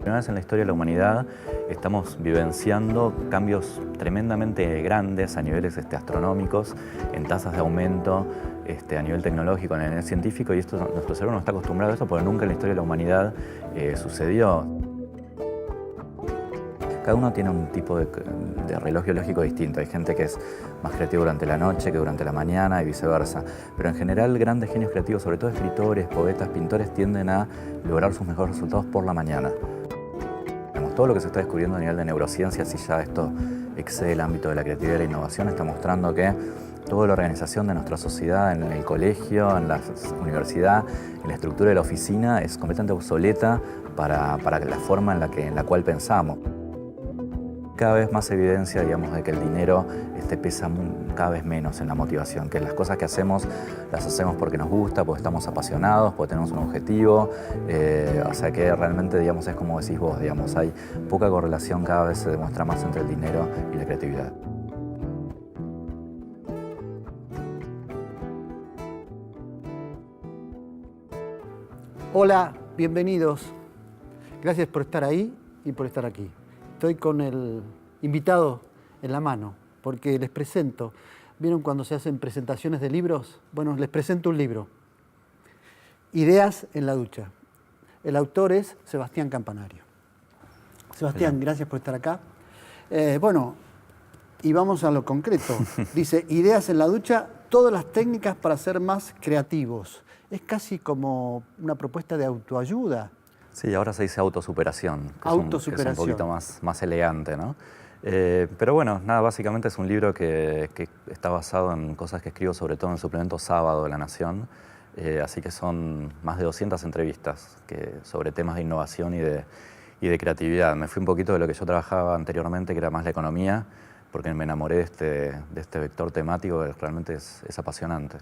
Primera vez en la historia de la humanidad estamos vivenciando cambios tremendamente grandes a niveles astronómicos, en tasas de aumento a nivel tecnológico, a nivel científico, y esto, nuestro cerebro no está acostumbrado a esto porque nunca en la historia de la humanidad sucedió. Cada uno tiene un tipo de reloj biológico distinto. Hay gente que es más creativa durante la noche que durante la mañana y viceversa. Pero en general, grandes genios creativos, sobre todo escritores, poetas, pintores, tienden a lograr sus mejores resultados por la mañana. Todo lo que se está descubriendo a nivel de neurociencia, si ya esto excede el ámbito de la creatividad y la innovación, está mostrando que toda la organización de nuestra sociedad, en el colegio, en la universidad, en la estructura de la oficina, es completamente obsoleta para la forma en la cual pensamos. Cada vez más evidencia, digamos, de que el dinero pesa cada vez menos en la motivación, que las cosas que hacemos las hacemos porque nos gusta, porque estamos apasionados, porque tenemos un objetivo, o sea que realmente, digamos, es como decís vos, digamos, hay poca correlación, cada vez se demuestra más entre el dinero y la creatividad. Hola, bienvenidos. Gracias por estar ahí y por estar aquí. Estoy con el invitado en la mano, porque les presento. ¿Vieron cuando se hacen presentaciones de libros? Bueno, les presento un libro. Ideas en la ducha. El autor es Sebastián Campanario. Sebastián, gracias por estar acá. Bueno, y vamos a lo concreto. Dice, ideas en la ducha, todas las técnicas para ser más creativos. Es casi como una propuesta de autoayuda. Sí, ahora se dice autosuperación, que Autosuperación. es un poquito más elegante, ¿no? Pero bueno, nada, básicamente es un libro que está basado en cosas que escribo sobre todo en el suplemento Sábado de La Nación, así que son más de 200 entrevistas sobre temas de innovación y de creatividad. Me fui un poquito de lo que yo trabajaba anteriormente, que era más la economía, porque me enamoré de este vector temático que realmente es apasionante.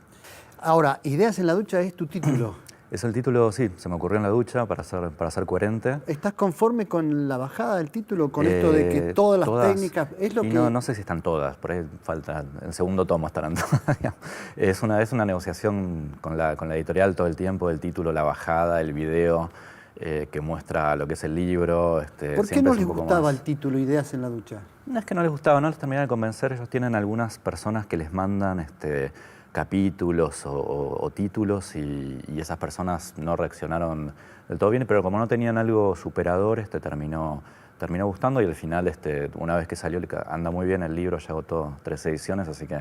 Ahora, Ideas en la ducha es tu título. Es el título, sí, se me ocurrió en la ducha para ser coherente. ¿Estás conforme con la bajada del título, con esto de que todas las técnicas... Es lo y que... no sé si están todas, por ahí falta, en segundo tomo estarán todas. Es una negociación con la editorial todo el tiempo, el título, la bajada, el video que muestra lo que es el libro. ¿Por qué no les gustaba el título Ideas en la ducha? No es que no les gustaba, no les terminaba de convencer. Ellos tienen algunas personas que les mandan capítulos o títulos y esas personas no reaccionaron del todo bien, pero como no tenían algo superador, terminó gustando, y al final, una vez que salió, anda muy bien el libro, ya agotó 3 ediciones, así que,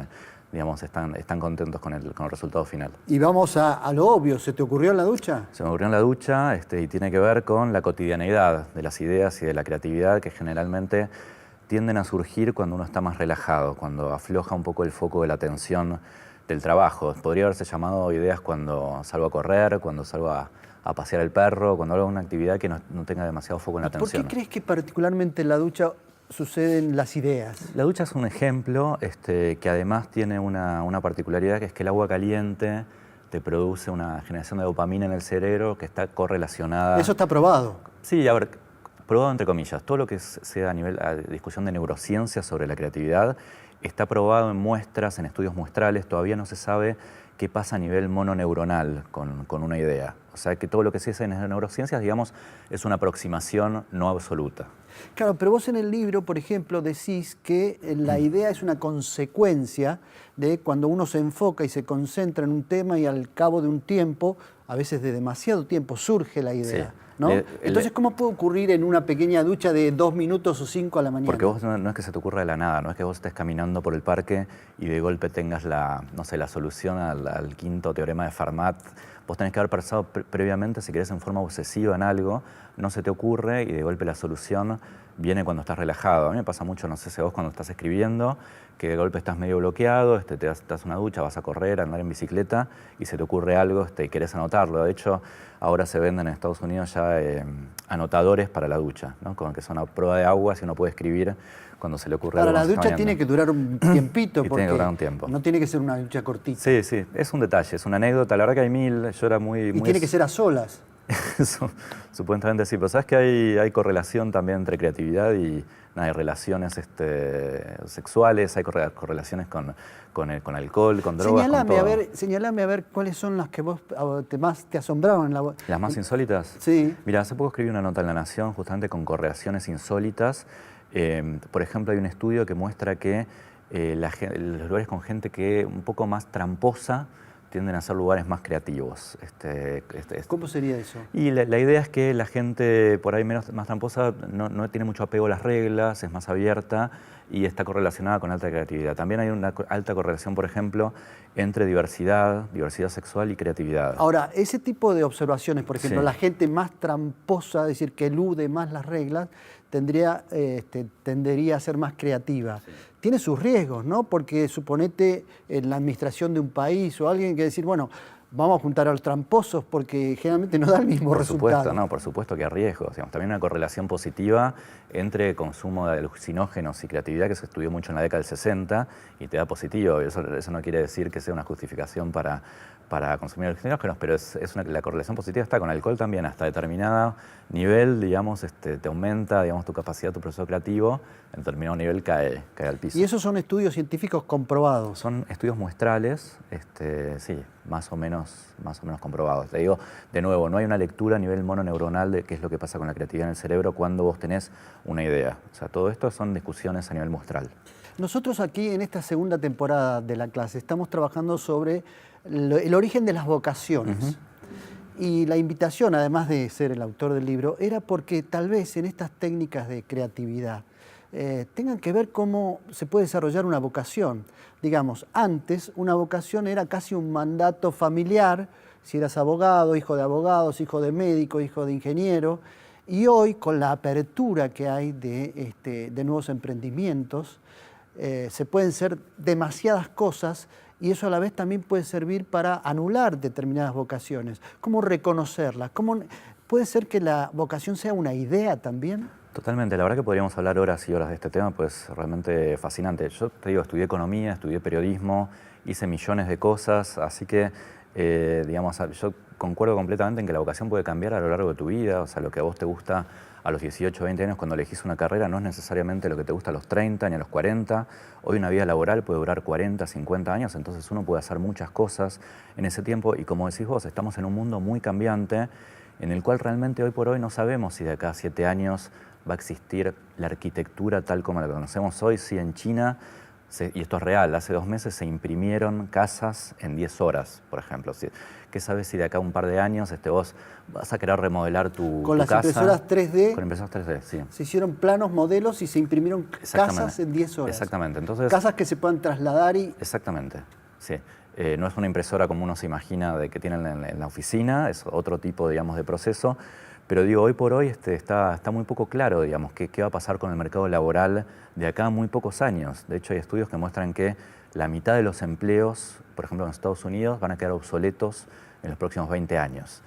digamos, están contentos con el resultado final. Y vamos a lo obvio, ¿se te ocurrió en la ducha? Se me ocurrió en la ducha, y tiene que ver con la cotidianeidad de las ideas y de la creatividad, que generalmente tienden a surgir cuando uno está más relajado, cuando afloja un poco el foco de la atención del trabajo. Podría haberse llamado ideas cuando salgo a correr, cuando salgo a pasear el perro, cuando hago una actividad que no tenga demasiado foco en la atención. ¿Por qué crees que particularmente en la ducha suceden las ideas? La ducha es un ejemplo que además tiene una particularidad, que es que el agua caliente te produce una generación de dopamina en el cerebro que está correlacionada... ¿Eso está probado? Sí, a ver, probado entre comillas. Todo lo que sea a nivel de discusión de neurociencia sobre la creatividad está probado en muestras, en estudios muestrales. Todavía no se sabe qué pasa a nivel mononeuronal con una idea. O sea, que todo lo que se hace en las neurociencias, digamos, es una aproximación no absoluta. Claro, pero vos en el libro, por ejemplo, decís que la idea es una consecuencia de cuando uno se enfoca y se concentra en un tema y al cabo de un tiempo, a veces de demasiado tiempo, surge la idea. Sí. ¿No? Entonces, ¿cómo puede ocurrir en una pequeña ducha de 2 minutos o 5 a la mañana? Porque vos no es que se te ocurra de la nada, no es que vos estés caminando por el parque y de golpe tengas la solución al quinto teorema de Fermat. Vos tenés que haber pensado previamente, si querés, en forma obsesiva en algo, no se te ocurre y de golpe la solución viene cuando estás relajado. A mí me pasa mucho, no sé si vos cuando estás escribiendo, que de golpe estás medio bloqueado, te das una ducha, vas a correr, a andar en bicicleta y se te ocurre algo y querés anotarlo. De hecho, ahora se venden en Estados Unidos ya anotadores para la ducha, ¿no? Con que son a prueba de agua, si uno puede escribir cuando se le ocurre algo. Ahora, la ducha tiene que durar un tiempito, porque tiene que durar un tiempo. No tiene que ser una ducha cortita. Sí, es un detalle, es una anécdota. La verdad que hay mil, yo era muy... Y tiene que ser a solas. Eso, supuestamente sí, pero sabes que hay correlación también entre creatividad y hay relaciones sexuales, hay correlaciones con alcohol, con drogas, con todo. Señalame a ver cuáles son las que vos más te asombraron. ¿Las más insólitas? Sí. Mira, hace poco escribí una nota en La Nación justamente con correlaciones insólitas. Por ejemplo, hay un estudio que muestra que los lugares con gente que un poco más tramposa tienden a ser lugares más creativos. ¿Cómo sería eso? Y la idea es que la gente por ahí más tramposa no tiene mucho apego a las reglas, es más abierta y está correlacionada con alta creatividad. También hay una alta correlación, por ejemplo, entre diversidad sexual y creatividad. Ahora, ese tipo de observaciones, por ejemplo, Sí. la gente más tramposa, es decir, que elude más las reglas, tendería a ser más creativa. Sí. Tiene sus riesgos, ¿no? Porque suponete en la administración de un país o alguien que decir, bueno, vamos a juntar a los tramposos porque generalmente no da el mismo resultado. Por supuesto que hay riesgos. Digamos, también una correlación positiva entre consumo de alucinógenos y creatividad que se estudió mucho en la década del 60 y te da positivo. Eso no quiere decir que sea una justificación para consumir alucinógenos, pero la correlación positiva está con alcohol también. Hasta determinado nivel, digamos, te aumenta, digamos, tu capacidad, tu proceso creativo, en determinado nivel cae al piso. ¿Y esos son estudios científicos comprobados? Son estudios muestrales, sí, más o menos comprobados. Te digo, de nuevo, no hay una lectura a nivel mononeuronal de qué es lo que pasa con la creatividad en el cerebro cuando vos tenés una idea. O sea, todo esto son discusiones a nivel muestral. Nosotros aquí en esta segunda temporada de la clase estamos trabajando sobre el origen de las vocaciones. Y la invitación, además de ser el autor del libro, era porque tal vez en estas técnicas de creatividad tengan que ver cómo se puede desarrollar una vocación. Digamos, antes una vocación era casi un mandato familiar, si eras abogado, hijo de abogados, hijo de médico, hijo de ingeniero, y hoy con la apertura que hay de nuevos emprendimientos, se pueden ser demasiadas cosas y eso a la vez también puede servir para anular determinadas vocaciones. ¿Cómo reconocerlas? ¿Puede ser que la vocación sea una idea también? Totalmente, la verdad que podríamos hablar horas y horas de este tema, pues realmente fascinante. Yo te digo, estudié economía, estudié periodismo, hice millones de cosas, así que, digamos, yo concuerdo completamente en que la vocación puede cambiar a lo largo de tu vida, o sea, lo que a vos te gusta a los 18, 20 años cuando elegís una carrera no es necesariamente lo que te gusta a los 30 ni a los 40. Hoy una vida laboral puede durar 40, 50 años, entonces uno puede hacer muchas cosas en ese tiempo y como decís vos, estamos en un mundo muy cambiante en el cual realmente hoy por hoy no sabemos si de acá a 7 años va a existir la arquitectura tal como la conocemos hoy. Sí, en China, y esto es real, hace 2 meses se imprimieron casas en 10 horas, por ejemplo. ¿Qué sabes si de acá a un par de años vos vas a querer remodelar tu casa? Con las impresoras 3D. Con impresoras 3D, sí. Se hicieron planos, modelos y se imprimieron casas en 10 horas. Exactamente. Entonces, casas que se puedan trasladar y... Exactamente, sí. No es una impresora como uno se imagina de que tienen en la oficina, es otro tipo, digamos, de proceso. Pero digo, hoy por hoy está muy poco claro, digamos, qué va a pasar con el mercado laboral de acá a muy pocos años. De hecho, hay estudios que muestran que la mitad de los empleos, por ejemplo, en Estados Unidos, van a quedar obsoletos en los próximos 20 años.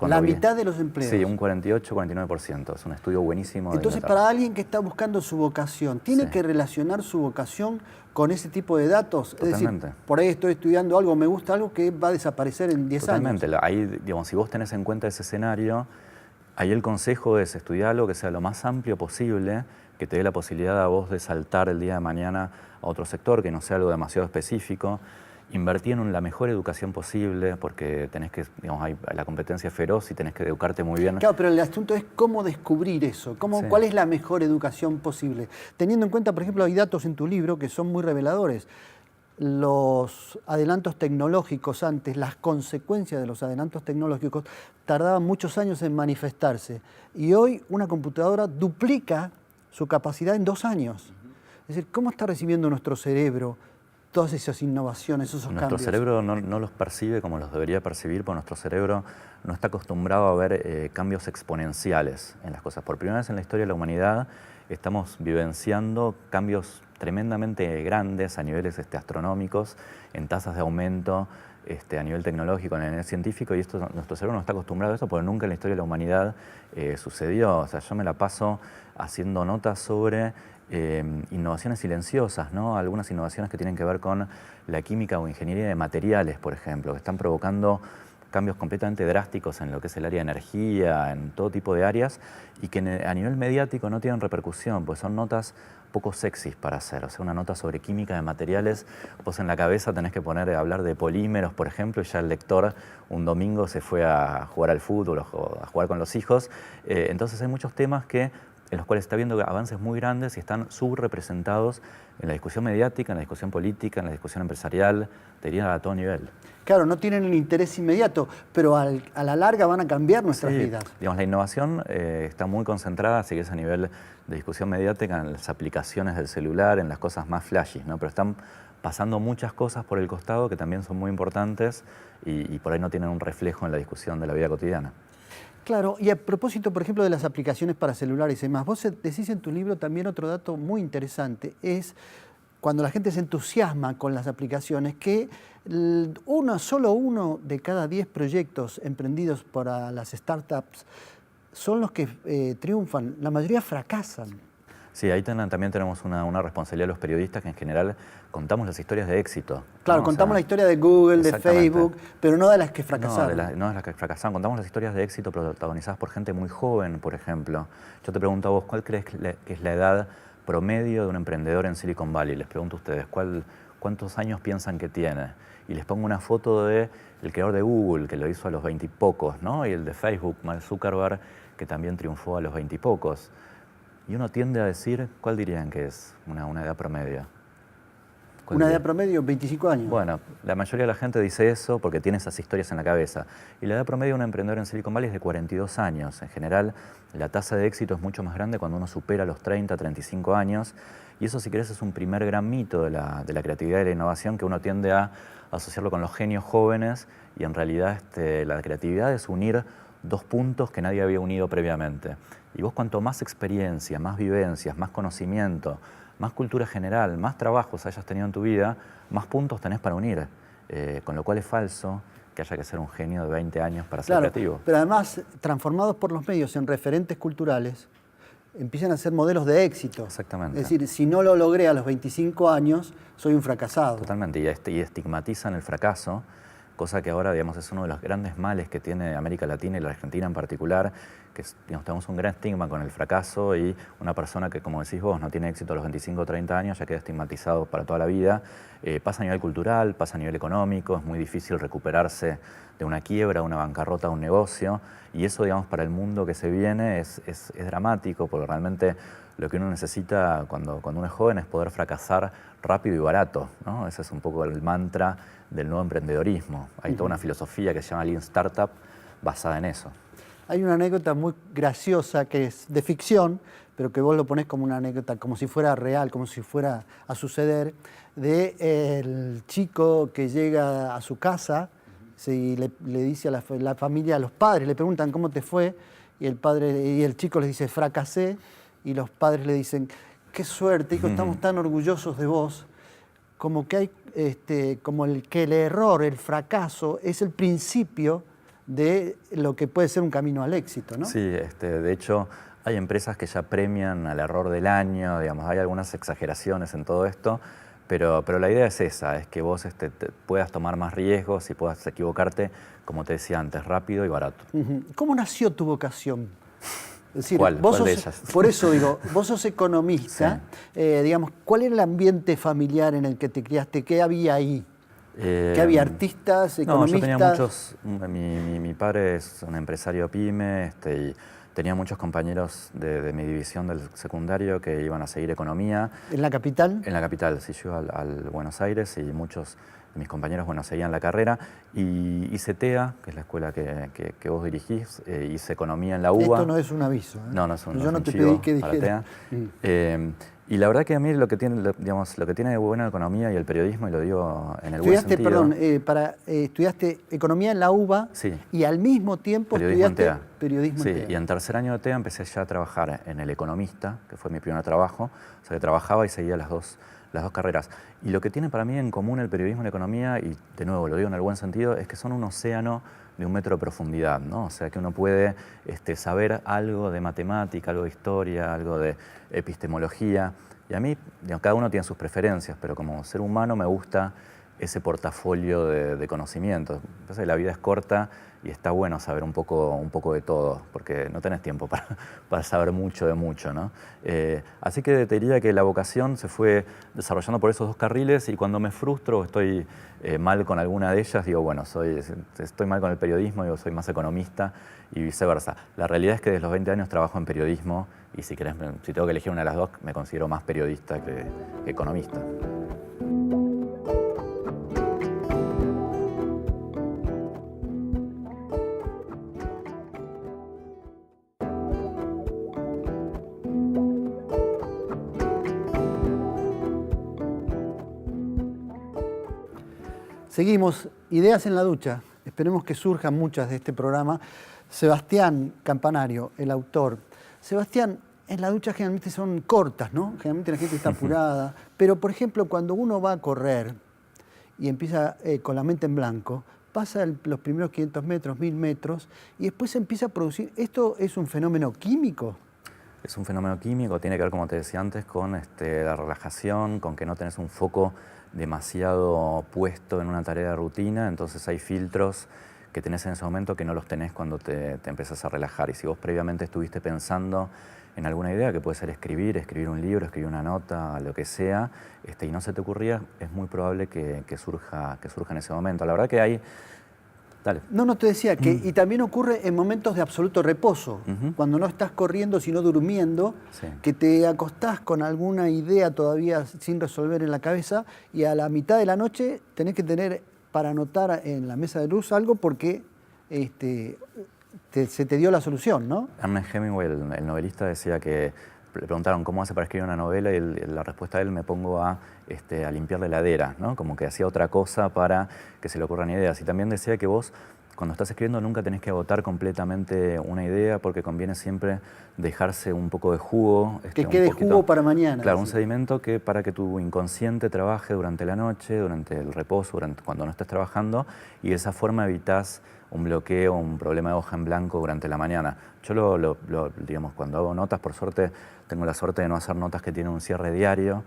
La mitad de los empleos. Sí, un 48, 49%. Es un estudio buenísimo. Entonces, para alguien que está buscando su vocación, ¿tiene que relacionar su vocación con ese tipo de datos? Totalmente. Es decir, por ahí estoy estudiando algo, me gusta algo que va a desaparecer en 10 años. Totalmente. Ahí, digamos, si vos tenés en cuenta ese escenario, ahí el consejo es estudiar algo que sea lo más amplio posible, que te dé la posibilidad a vos de saltar el día de mañana a otro sector, que no sea algo demasiado específico. Invertir en la mejor educación posible, porque tenés que, digamos, hay la competencia feroz y tenés que educarte muy bien. Claro, pero el asunto es cómo descubrir eso, Sí. cuál es la mejor educación posible. Teniendo en cuenta, por ejemplo, hay datos en tu libro que son muy reveladores. Los adelantos tecnológicos antes, las consecuencias de los adelantos tecnológicos, tardaban muchos años en manifestarse. Y hoy una computadora duplica su capacidad en 2 años. Es decir, ¿cómo está recibiendo nuestro cerebro todas esas innovaciones, esos cambios? Nuestro cerebro no los percibe como los debería percibir, porque nuestro cerebro no está acostumbrado a ver cambios exponenciales en las cosas. Por primera vez en la historia de la humanidad estamos vivenciando cambios tremendamente grandes a niveles astronómicos, en tasas de aumento a nivel tecnológico, a nivel científico, y nuestro cerebro no está acostumbrado a eso porque nunca en la historia de la humanidad sucedió. O sea, yo me la paso haciendo notas sobre innovaciones silenciosas, ¿no? Algunas innovaciones que tienen que ver con la química o ingeniería de materiales, por ejemplo, que están provocando cambios completamente drásticos en lo que es el área de energía, en todo tipo de áreas, y que a nivel mediático no tienen repercusión, pues son notas poco sexys para hacer. O sea, una nota sobre química de materiales, vos en la cabeza tenés que poner a hablar de polímeros, por ejemplo, y ya el lector un domingo se fue a jugar al fútbol o a jugar con los hijos. Entonces hay muchos temas en los cuales está habiendo avances muy grandes y están subrepresentados en la discusión mediática, en la discusión política, en la discusión empresarial, te diría a todo nivel. Claro, no tienen el interés inmediato, pero a la larga van a cambiar nuestras vidas. Digamos, la innovación está muy concentrada, si querés, a nivel de discusión mediática, en las aplicaciones del celular, en las cosas más flashy, ¿no? Pero están pasando muchas cosas por el costado que también son muy importantes y por ahí no tienen un reflejo en la discusión de la vida cotidiana. Claro, y a propósito, por ejemplo, de las aplicaciones para celulares y demás, vos decís en tu libro también otro dato muy interesante, es cuando la gente se entusiasma con las aplicaciones, que solo uno de cada 10 proyectos emprendidos por las startups son los que triunfan, la mayoría fracasan. Sí, ahí también tenemos una responsabilidad de los periodistas que en general contamos las historias de éxito. Claro, ¿no? contamos la historia de Google, de Facebook, pero no de las que fracasaron. No de las que fracasaron, contamos las historias de éxito protagonizadas por gente muy joven, por ejemplo. Yo te pregunto a vos, ¿cuál crees que es la edad promedio de un emprendedor en Silicon Valley? Les pregunto a ustedes, ¿cuántos años piensan que tiene? Y les pongo una foto del creador de Google, que lo hizo a los 20 y pocos, ¿no? Y el de Facebook, Mark Zuckerberg, que también triunfó a los 20 y pocos. Y uno tiende a decir, ¿cuál dirían que es una edad promedio? ¿Una edad promedio? 25 años. Bueno, la mayoría de la gente dice eso porque tiene esas historias en la cabeza. Y la edad promedio de un emprendedor en Silicon Valley es de 42 años. En general, la tasa de éxito es mucho más grande cuando uno supera los 30, 35 años. Y eso, si querés, es un primer gran mito de la creatividad y la innovación, que uno tiende a asociarlo con los genios jóvenes. Y en realidad la creatividad es unir dos puntos que nadie había unido previamente. Y vos, cuanto más experiencia, más vivencias, más conocimiento, más cultura general, más trabajos hayas tenido en tu vida, más puntos tenés para unir. Con lo cual es falso que haya que ser un genio de 20 años para ser creativo. Pero además, transformados por los medios en referentes culturales, empiezan a ser modelos de éxito. Exactamente. Es decir, si no lo logré a los 25 años, soy un fracasado. Totalmente, y estigmatizan el fracaso, cosa que ahora, digamos, es uno de los grandes males que tiene América Latina y la Argentina en particular, que tenemos un gran estigma con el fracaso, y una persona que, como decís vos, no tiene éxito a los 25 o 30 años, ya queda estigmatizado para toda la vida. Pasa a nivel cultural, pasa a nivel económico, es muy difícil recuperarse de una quiebra, una bancarrota, un negocio, y eso, digamos, para el mundo que se viene es dramático, porque realmente lo que uno necesita cuando uno es joven es poder fracasar rápido y barato, ¿no? Ese es un poco el mantra del nuevo emprendedorismo. Hay toda una filosofía que se llama Lean Startup basada en eso. Hay una anécdota muy graciosa que es de ficción, pero que vos lo ponés como una anécdota, como si fuera real, como si fuera a suceder, de el chico que llega a su casa y le dice a la familia, a los padres, le preguntan cómo te fue, y el chico les dice, fracasé, y los padres le dicen, qué suerte, hijo, estamos tan orgullosos de vos. Como que hay, como que el error, el fracaso, es el principio de lo que puede ser un camino al éxito, ¿no? Sí, de hecho, hay empresas que ya premian al error del año, digamos, hay algunas exageraciones en todo esto, pero la idea es esa, es que vos puedas tomar más riesgos y puedas equivocarte, como te decía antes, rápido y barato. ¿Cómo nació tu vocación? Es decir, ¿Cuál de ellas? Por eso digo, vos sos economista, sí. Digamos, ¿cuál era el ambiente familiar en el que te criaste? ¿Qué había ahí? ¿Qué había? ¿Artistas, economistas? No, yo tenía muchos, mi padre es un empresario pyme, y tenía muchos compañeros de mi división del secundario que iban a seguir economía. ¿En la capital? En la capital, sí, yo al Buenos Aires, y muchos de mis compañeros, seguían la carrera. Y hice TEA, que es la escuela que vos dirigís, hice economía en la UBA. Esto no es un aviso, ¿eh? No, no es un Yo no te chivo pedí que para dijera. TEA. Y la verdad que a mí lo que tiene de buena la economía y el periodismo, y lo digo en el buen sentido... Estudiaste economía en la UBA, sí, y al mismo tiempo estudiaste periodismo en TEA. Sí, y en tercer año de TEA empecé ya a trabajar en El Economista, que fue mi primer trabajo. O sea, que trabajaba y seguía las dos carreras. Y lo que tiene para mí en común el periodismo y la economía, y de nuevo lo digo en el buen sentido, es que son un océano de 1 metro de profundidad, ¿no? O sea, que uno puede saber algo de matemática, algo de historia, algo de epistemología. Y a mí, cada uno tiene sus preferencias, pero como ser humano me gusta ese portafolio de conocimientos. Entonces la vida es corta y está bueno saber un poco de todo, porque no tenés tiempo para saber mucho de mucho, ¿no? Así que te diría que la vocación se fue desarrollando por esos dos carriles, y cuando me frustro o estoy mal con alguna de ellas, digo, bueno, estoy mal con el periodismo, digo, soy más economista, y viceversa. La realidad es que desde los 20 años trabajo en periodismo, y si tengo que elegir una de las dos, me considero más periodista que economista. Seguimos, Ideas en la Ducha. Esperemos que surjan muchas de este programa. Sebastián Campanario, el autor. Sebastián, en la ducha generalmente son cortas, ¿no? Generalmente la gente está apurada. Pero, por ejemplo, cuando uno va a correr y empieza con la mente en blanco, pasa los primeros 500 metros, 1000 metros, y después se empieza a producir. ¿Esto es un fenómeno químico? Es un fenómeno químico, tiene que ver, como te decía antes, con la relajación, con que no tenés un foco demasiado puesto en una tarea de rutina, entonces hay filtros que tenés en ese momento que no los tenés cuando te empezás a relajar. Y si vos previamente estuviste pensando en alguna idea, que puede ser escribir un libro, escribir una nota, lo que sea, y no se te ocurría, es muy probable que surja en ese momento. La verdad que hay... Dale. No, te decía que, y también ocurre en momentos de absoluto reposo, cuando no estás corriendo sino durmiendo, sí, que te acostás con alguna idea todavía sin resolver en la cabeza, y a la mitad de la noche tenés que tener para anotar en la mesa de luz algo porque se te dio la solución, ¿no? Ernest Hemingway, el novelista, decía que le preguntaron cómo hace para escribir una novela, y la respuesta de él: me pongo a limpiar la heladera, ¿no? Como que hacía otra cosa para que se le ocurran ideas. Y también decía que vos, cuando estás escribiendo, nunca tenés que agotar completamente una idea, porque conviene siempre dejarse un poco de jugo. Que quede jugo para mañana. Claro, un sedimento para que tu inconsciente trabaje durante la noche, durante el reposo, cuando no estés trabajando, y de esa forma evitás un bloqueo, un problema de hoja en blanco durante la mañana. Yo digamos, cuando hago notas, por suerte, tengo la suerte de no hacer notas que tienen un cierre diario.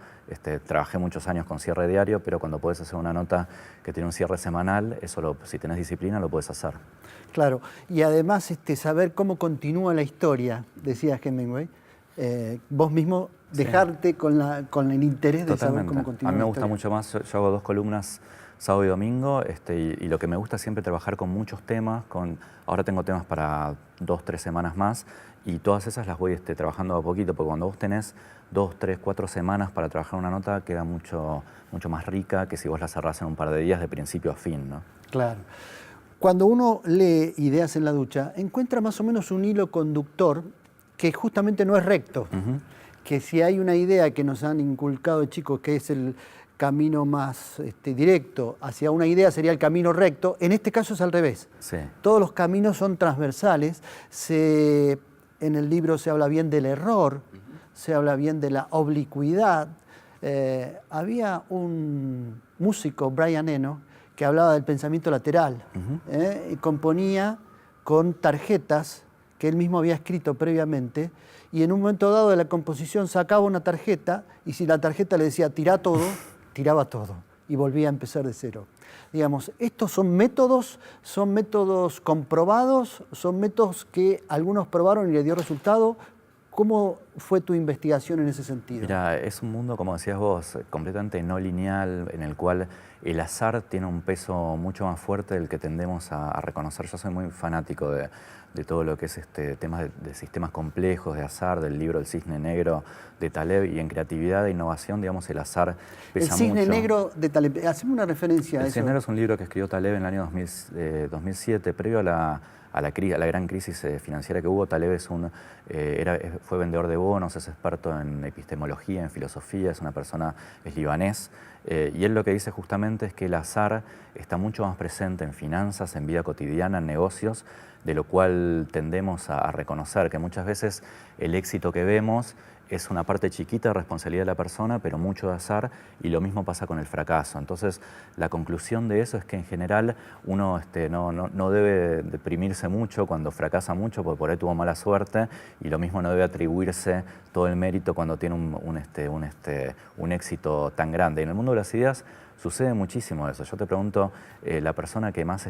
Trabajé muchos años con cierre diario, pero cuando puedes hacer una nota que tiene un cierre semanal, eso si tenés disciplina lo puedes hacer. Claro, y además saber cómo continúa la historia, decía Hemingway, vos mismo dejarte, sí, con el interés de saber cómo continúa. A mí me gusta mucho más, yo hago 2 columnas sábado y domingo, y lo que me gusta es siempre trabajar con muchos temas. Ahora tengo temas para 2, 3 semanas más, y todas esas las voy trabajando a poquito, porque cuando vos tenés 2, 3, 4 semanas para trabajar una nota, queda mucho más rica que si vos la cerrás en un par de días de principio a fin, ¿no? Claro. Cuando uno lee Ideas en la Ducha, encuentra más o menos un hilo conductor que justamente no es recto. Que si hay una idea que nos han inculcado de chicos, que es el camino más directo hacia una idea, sería el camino recto. En este caso es al revés. Sí. Todos los caminos son transversales. En el libro se habla bien del error, se habla bien de la oblicuidad. Había un músico, Brian Eno, que hablaba del pensamiento lateral, y componía con tarjetas que él mismo había escrito previamente, y en un momento dado de la composición sacaba una tarjeta, y si la tarjeta le decía tirá todo, tiraba todo y volvía a empezar de cero. Digamos, estos son métodos comprobados, son métodos que algunos probaron y le dio resultado. ¿Cómo fue tu investigación en ese sentido? Mira, es un mundo, como decías vos, completamente no lineal, en el cual el azar tiene un peso mucho más fuerte del que tendemos a reconocer. Yo soy muy fanático de todo lo que es temas de sistemas complejos, de azar, del libro El Cisne Negro de Taleb, y en creatividad e innovación, digamos, el azar pesa mucho. El Cisne Negro de Taleb, haceme una referencia a eso. El Cisne Negro es un libro que escribió Taleb en el año 2007, previo a la gran crisis financiera que hubo. Taleb fue vendedor de bonos, es experto en epistemología, en filosofía, es libanés, y él lo que dice justamente es que el azar está mucho más presente en finanzas, en vida cotidiana, en negocios, de lo cual tendemos a reconocer que muchas veces el éxito que vemos es una parte chiquita de responsabilidad de la persona, pero mucho de azar, y lo mismo pasa con el fracaso. Entonces, la conclusión de eso es que en general uno no debe deprimirse mucho cuando fracasa mucho, porque por ahí tuvo mala suerte, y lo mismo no debe atribuirse todo el mérito cuando tiene un éxito tan grande. Y en el mundo de las ideas sucede muchísimo eso. Yo te pregunto, la persona que más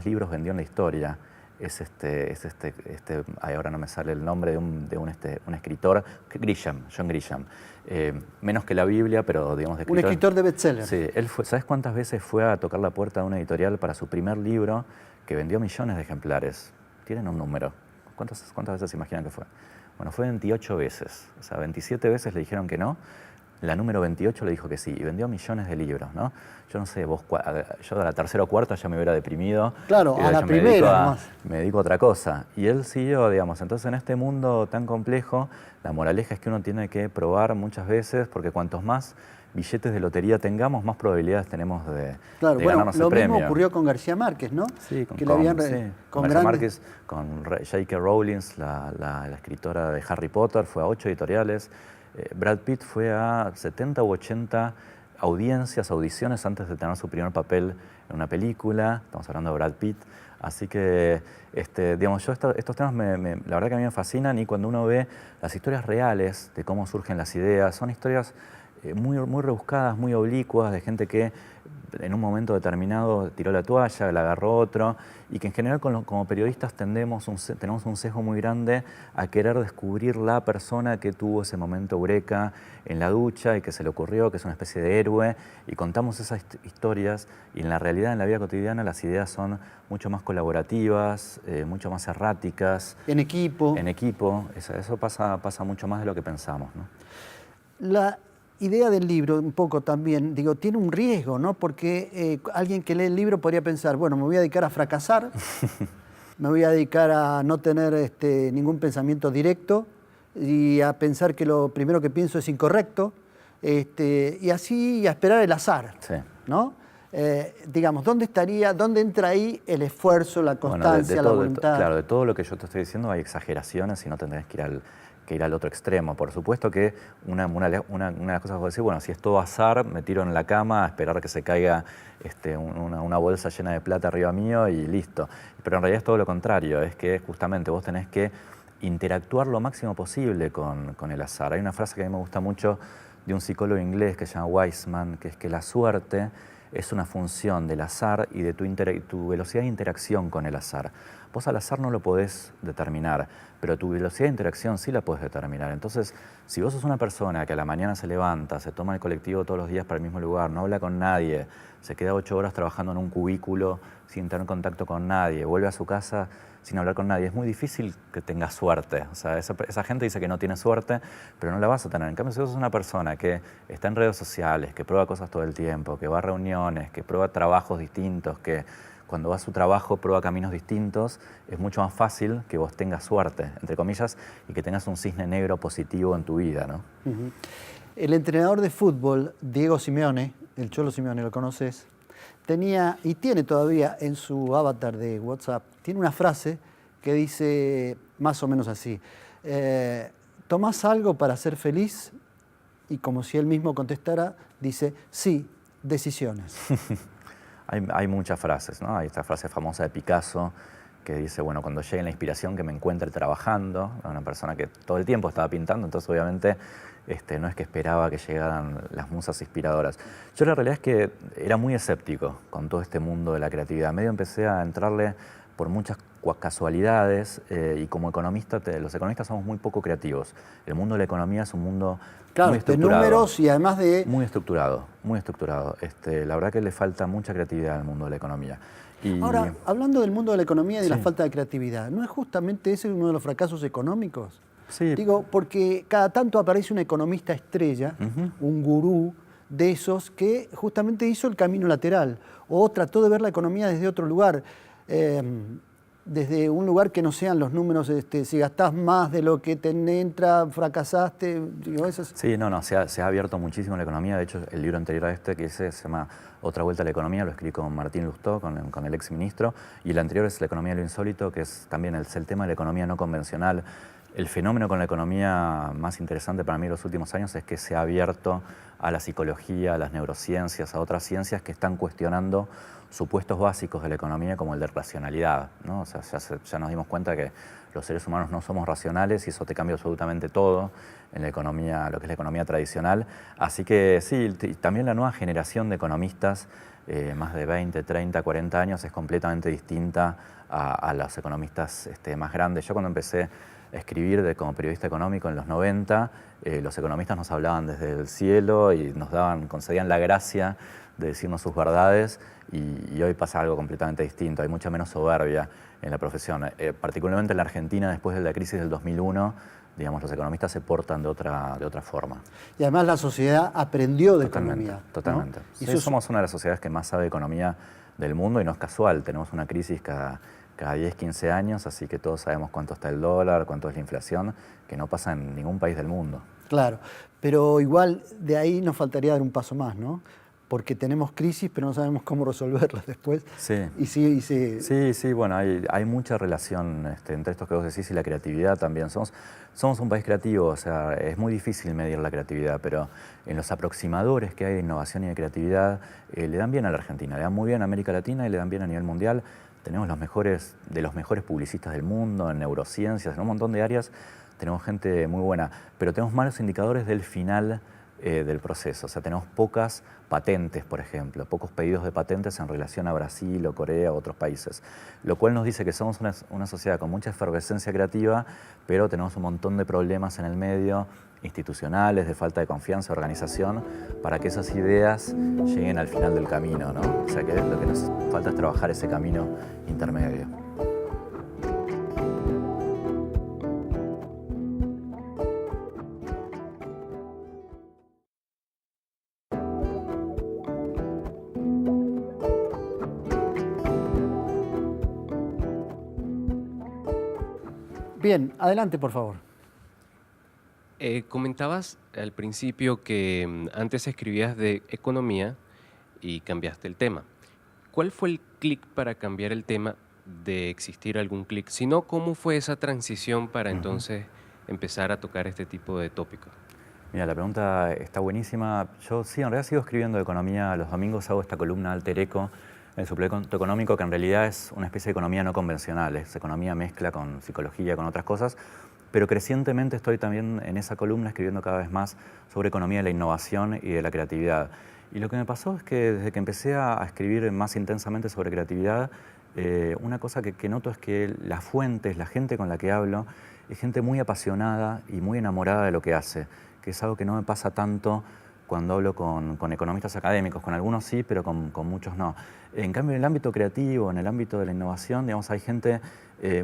libros vendió en la historia, ahora no me sale el nombre de un escritor, John Grisham. Menos que la Biblia, pero digamos de escritor. Un escritor de bestseller. Sí, ¿sabes cuántas veces fue a tocar la puerta de una editorial para su primer libro que vendió millones de ejemplares? Tienen un número. ¿Cuántas veces se imaginan que fue? Bueno, fue 28 veces. O sea, 27 veces le dijeron que no. La número 28 le dijo que sí, y vendió millones de libros, ¿no? Yo no sé, yo a la tercera o cuarta ya me hubiera deprimido. Claro, a la primera me dedico a otra cosa. Y él siguió, digamos. Entonces, en este mundo tan complejo, la moraleja es que uno tiene que probar muchas veces, porque cuantos más billetes de lotería tengamos, más probabilidades tenemos de ganarnos el premio. Lo mismo ocurrió con García Márquez, ¿no? Sí, con García Márquez, con J.K. Rowling, la escritora de Harry Potter, fue a 8 editoriales. Brad Pitt fue a 70 u 80 audiciones antes de tener su primer papel en una película. Estamos hablando de Brad Pitt. Así que, digamos, yo estos temas la verdad que a mí me fascinan, y cuando uno ve las historias reales de cómo surgen las ideas, son historias muy rebuscadas, muy oblicuas, de gente que en un momento determinado tiró la toalla, la agarró otro, y que en general como periodistas tenemos un sesgo muy grande a querer descubrir la persona que tuvo ese momento eureka en la ducha y que se le ocurrió, que es una especie de héroe, y contamos esas historias, y en la realidad, en la vida cotidiana, las ideas son mucho más colaborativas, mucho más erráticas. En equipo. En equipo, eso pasa mucho más de lo que pensamos, ¿no? La idea del libro, un poco también, digo, tiene un riesgo, ¿no? Porque alguien que lee el libro podría pensar, bueno, me voy a dedicar a fracasar, me voy a dedicar a no tener ningún pensamiento directo y a pensar que lo primero que pienso es incorrecto, y así a esperar el azar, sí, ¿no? Digamos, ¿dónde entra ahí el esfuerzo, la constancia, la voluntad? Claro, de todo lo que yo te estoy diciendo hay exageraciones y no tendrás que ir al otro extremo. Por supuesto que una de las cosas que vos decís, bueno, si es todo azar, me tiro en la cama a esperar que se caiga una bolsa llena de plata arriba mío y listo. Pero en realidad es todo lo contrario, es que justamente vos tenés que interactuar lo máximo posible con el azar. Hay una frase que a mí me gusta mucho de un psicólogo inglés que se llama Wiseman, que es que la suerte es una función del azar y de tu velocidad de interacción con el azar. Vos al azar no lo podés determinar, pero tu velocidad de interacción sí la podés determinar. Entonces, si vos sos una persona que a la mañana se levanta, se toma el colectivo todos los días para el mismo lugar, no habla con nadie, se queda 8 horas trabajando en un cubículo sin tener contacto con nadie, vuelve a su casa sin hablar con nadie, es muy difícil que tengas suerte. O sea, esa gente dice que no tiene suerte, pero no la vas a tener. En cambio, si vos sos una persona que está en redes sociales, que prueba cosas todo el tiempo, que va a reuniones, que prueba trabajos distintos, que cuando va a su trabajo prueba caminos distintos, es mucho más fácil que vos tengas suerte, entre comillas, y que tengas un cisne negro positivo en tu vida, ¿no? Uh-huh. El entrenador de fútbol, Diego Simeone, el Cholo Simeone, ¿lo conoces? Tenía, y tiene todavía en su avatar de WhatsApp, tiene una frase que dice más o menos así: ¿tomás algo para ser feliz? Y como si él mismo contestara, dice, sí, decisiones. Hay muchas frases, ¿no? Hay esta frase famosa de Picasso que dice, bueno, cuando llegue la inspiración que me encuentre trabajando, una persona que todo el tiempo estaba pintando, entonces obviamente no es que esperaba que llegaran las musas inspiradoras. Yo la realidad es que era muy escéptico con todo este mundo de la creatividad. Medio empecé a entrarle por muchas casualidades, y como economista, los economistas somos muy poco creativos. El mundo de la economía es un mundo muy estructurado. De números y además de... Muy estructurado, muy estructurado. La verdad que le falta mucha creatividad al mundo de la economía. Ahora, hablando del mundo de la economía y de sí, la falta de creatividad, ¿no es justamente ese uno de los fracasos económicos? Sí. Digo, porque cada tanto aparece un economista estrella, un gurú de esos que justamente hizo el camino lateral o trató de ver la economía desde otro lugar, desde un lugar que no sean los números, si gastás más de lo que te entra, fracasaste. Digo, esas... Sí, se ha abierto muchísimo la economía. De hecho, el libro anterior a que se llama Otra vuelta a la economía, lo escribí con Martín Lustó, con el ex ministro, y el anterior es La economía de lo insólito, que es también el tema de la economía no convencional. El fenómeno con la economía más interesante para mí en los últimos años es que se ha abierto a la psicología, a las neurociencias, a otras ciencias que están cuestionando supuestos básicos de la economía como el de racionalidad, ¿no? O sea, ya nos dimos cuenta que los seres humanos no somos racionales y eso te cambia absolutamente todo en la economía, lo que es la economía tradicional. Así que sí, también la nueva generación de economistas, más de 20, 30, 40 años, es completamente distinta a los economistas más grandes. Yo cuando empecé a escribir como periodista económico en los 90, los economistas nos hablaban desde el cielo y nos concedían la gracia de decirnos sus verdades y hoy pasa algo completamente distinto, hay mucha menos soberbia en la profesión. Particularmente en la Argentina, después de la crisis del 2001, digamos, los economistas se portan de otra forma. Y además la sociedad aprendió de economía. Totalmente. ¿No? Sí, somos una de las sociedades que más sabe de economía del mundo y no es casual, tenemos una crisis cada 10, 15 años, así que todos sabemos cuánto está el dólar, cuánto es la inflación, que no pasa en ningún país del mundo. Claro, pero igual de ahí nos faltaría dar un paso más, ¿no? Porque tenemos crisis, pero no sabemos cómo resolverlas después. Sí. Sí, bueno, hay mucha relación entre estos que vos decís y la creatividad también. Somos un país creativo, o sea, es muy difícil medir la creatividad, pero en los aproximadores que hay de innovación y de creatividad le dan bien a la Argentina, le dan muy bien a América Latina y le dan bien a nivel mundial. Tenemos los mejores publicistas del mundo, en neurociencias, en un montón de áreas, tenemos gente muy buena, pero tenemos malos indicadores del final del proceso. O sea, tenemos pocas patentes, por ejemplo, pocos pedidos de patentes en relación a Brasil o Corea o otros países, lo cual nos dice que somos una sociedad con mucha efervescencia creativa, pero tenemos un montón de problemas en el medio, institucionales, de falta de confianza, organización, para que esas ideas lleguen al final del camino, ¿no? O sea, que lo que nos falta es trabajar ese camino intermedio. Bien, adelante, por favor. Comentabas al principio que antes escribías de economía y cambiaste el tema. ¿Cuál fue el clic para cambiar el tema, de existir algún clic? Si no, ¿cómo fue esa transición para entonces empezar a tocar este tipo de tópicos? Mira, la pregunta está buenísima. Yo sí, en realidad sigo escribiendo de economía. Los domingos hago esta columna Alter Eco, el suplemento económico, que en realidad es una especie de economía no convencional. Es economía mezcla con psicología, con otras cosas. Pero crecientemente estoy también en esa columna escribiendo cada vez más sobre economía de la innovación y de la creatividad. Y lo que me pasó es que desde que empecé a escribir más intensamente sobre creatividad, una cosa que noto es que las fuentes, la gente con la que hablo, es gente muy apasionada y muy enamorada de lo que hace, que es algo que no me pasa tanto cuando hablo con economistas académicos. Con algunos sí, pero con muchos no. En cambio, en el ámbito creativo, en el ámbito de la innovación, digamos, hay gente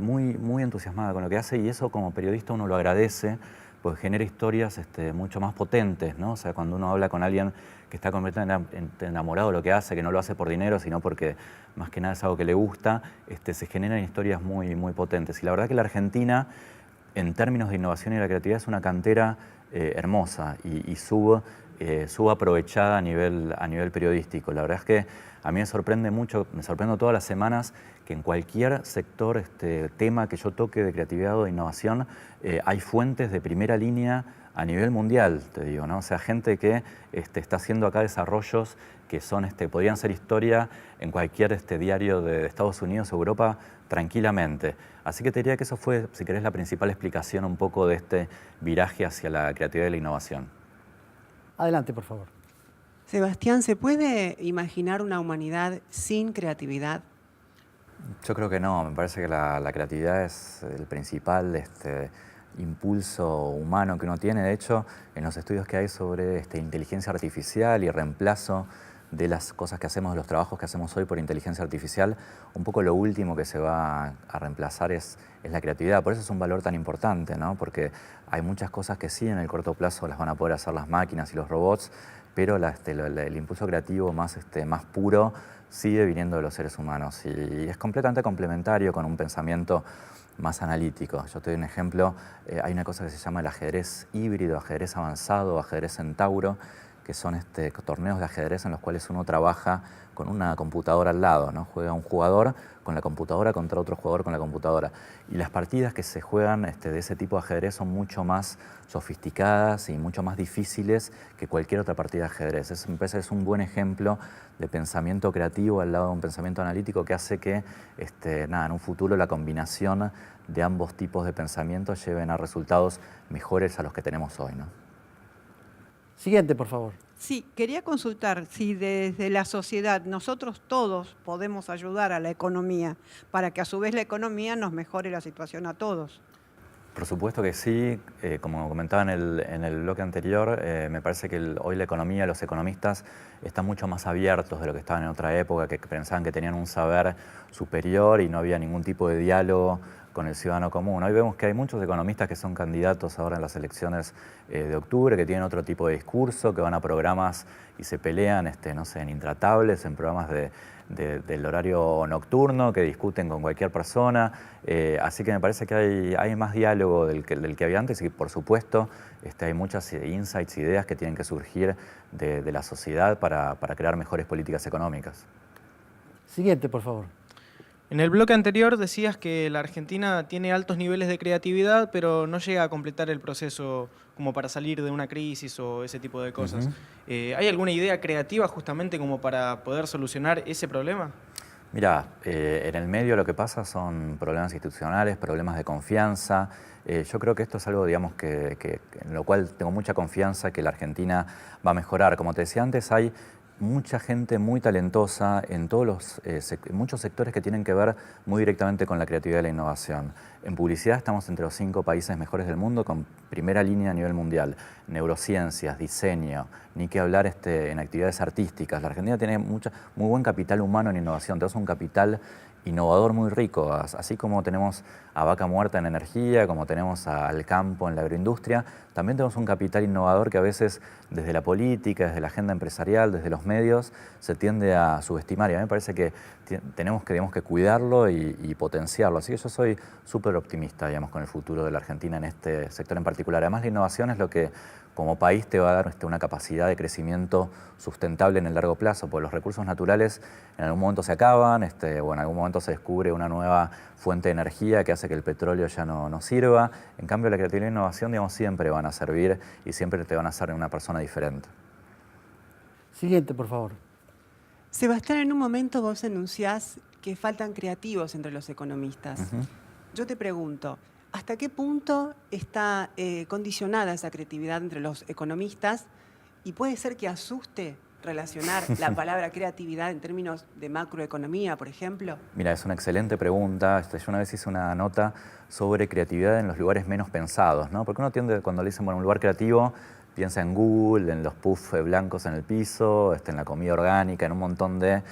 muy entusiasmada con lo que hace y eso como periodista uno lo agradece, pues genera historias mucho más potentes, ¿no? O sea, cuando uno habla con alguien que está completamente enamorado de lo que hace, que no lo hace por dinero, sino porque más que nada es algo que le gusta, se generan historias muy potentes. Y la verdad que la Argentina, en términos de innovación y la creatividad, es una cantera hermosa y subaprovechada a nivel periodístico. La verdad es que a mí me sorprende mucho, me sorprendo todas las semanas que en cualquier sector, tema que yo toque de creatividad o de innovación, hay fuentes de primera línea a nivel mundial, te digo, ¿no? O sea, gente que está haciendo acá desarrollos que podrían ser historia en cualquier diario de Estados Unidos o Europa tranquilamente. Así que te diría que eso fue, si querés, la principal explicación un poco de este viraje hacia la creatividad y la innovación. Adelante, por favor. Sebastián, ¿se puede imaginar una humanidad sin creatividad? Yo creo que no, me parece que la creatividad es el principal impulso humano que uno tiene. De hecho, en los estudios que hay sobre inteligencia artificial y reemplazo de las cosas que hacemos, de los trabajos que hacemos hoy por inteligencia artificial, un poco lo último que se va a reemplazar es la creatividad. Por eso es un valor tan importante, ¿no? Porque hay muchas cosas que sí en el corto plazo las van a poder hacer las máquinas y los robots, pero el impulso creativo más puro sigue viniendo de los seres humanos y es completamente complementario con un pensamiento más analítico. Yo te doy un ejemplo, hay una cosa que se llama el ajedrez híbrido, ajedrez avanzado, ajedrez centauro, que son torneos de ajedrez en los cuales uno trabaja con una computadora al lado, ¿no? Juega un jugador con la computadora contra otro jugador con la computadora. Y las partidas que se juegan de ese tipo de ajedrez son mucho más sofisticadas y mucho más difíciles que cualquier otra partida de ajedrez. Me parece que es un buen ejemplo de pensamiento creativo al lado de un pensamiento analítico que hace que en un futuro la combinación de ambos tipos de pensamiento lleven a resultados mejores a los que tenemos hoy, ¿no? Siguiente, por favor. Sí, quería consultar si desde la sociedad nosotros todos podemos ayudar a la economía para que a su vez la economía nos mejore la situación a todos. Por supuesto que sí, como comentaba en el bloque anterior, me parece que hoy la economía, los economistas están mucho más abiertos de lo que estaban en otra época, que pensaban que tenían un saber superior y no había ningún tipo de diálogo con el ciudadano común. Hoy vemos que hay muchos economistas que son candidatos ahora en las elecciones de octubre, que tienen otro tipo de discurso, que van a programas y se pelean, no sé, en Intratables, en programas del horario nocturno, que discuten con cualquier persona. Así que me parece que hay más diálogo del que había antes y por supuesto hay muchas insights, ideas que tienen que surgir de la sociedad para crear mejores políticas económicas. Siguiente, por favor. En el bloque anterior decías que la Argentina tiene altos niveles de creatividad, pero no llega a completar el proceso como para salir de una crisis o ese tipo de cosas. ¿Hay alguna idea creativa justamente como para poder solucionar ese problema? Mira, en el medio lo que pasa son problemas institucionales, problemas de confianza. Yo creo que esto es algo, digamos, en lo cual tengo mucha confianza que la Argentina va a mejorar. Como te decía antes, hay mucha gente muy talentosa en muchos sectores que tienen que ver muy directamente con la creatividad y la innovación. En publicidad estamos entre los 5 países mejores del mundo con primera línea a nivel mundial. Neurociencias, diseño, ni que hablar en actividades artísticas. La Argentina tiene muy buen capital humano en innovación, tenemos un capital innovador muy rico, así como tenemos a Vaca Muerta en energía, como tenemos al campo en la agroindustria, también tenemos un capital innovador que a veces desde la política, desde la agenda empresarial, desde los medios, se tiende a subestimar y a mí me parece que tenemos que cuidarlo y potenciarlo. Así que yo soy súper optimista, digamos, con el futuro de la Argentina en este sector en particular. Además, la innovación es lo que como país te va a dar una capacidad de crecimiento sustentable en el largo plazo, porque los recursos naturales en algún momento se acaban, o en algún momento se descubre una nueva fuente de energía que hace que el petróleo ya no sirva. En cambio, la creatividad e la innovación, digamos, siempre van a servir y siempre te van a hacer una persona diferente. Siguiente, por favor. Sebastián, en un momento vos enunciás que faltan creativos entre los economistas. Yo te pregunto, ¿hasta qué punto está condicionada esa creatividad entre los economistas? Y puede ser que asuste relacionar la palabra creatividad en términos de macroeconomía, por ejemplo. Mira, es una excelente pregunta. Yo una vez hice una nota sobre creatividad en los lugares menos pensados, ¿no? Porque uno tiende, cuando le dicen, bueno, un lugar creativo, piensa en Google, en los puffs blancos en el piso, en la comida orgánica, en un montón de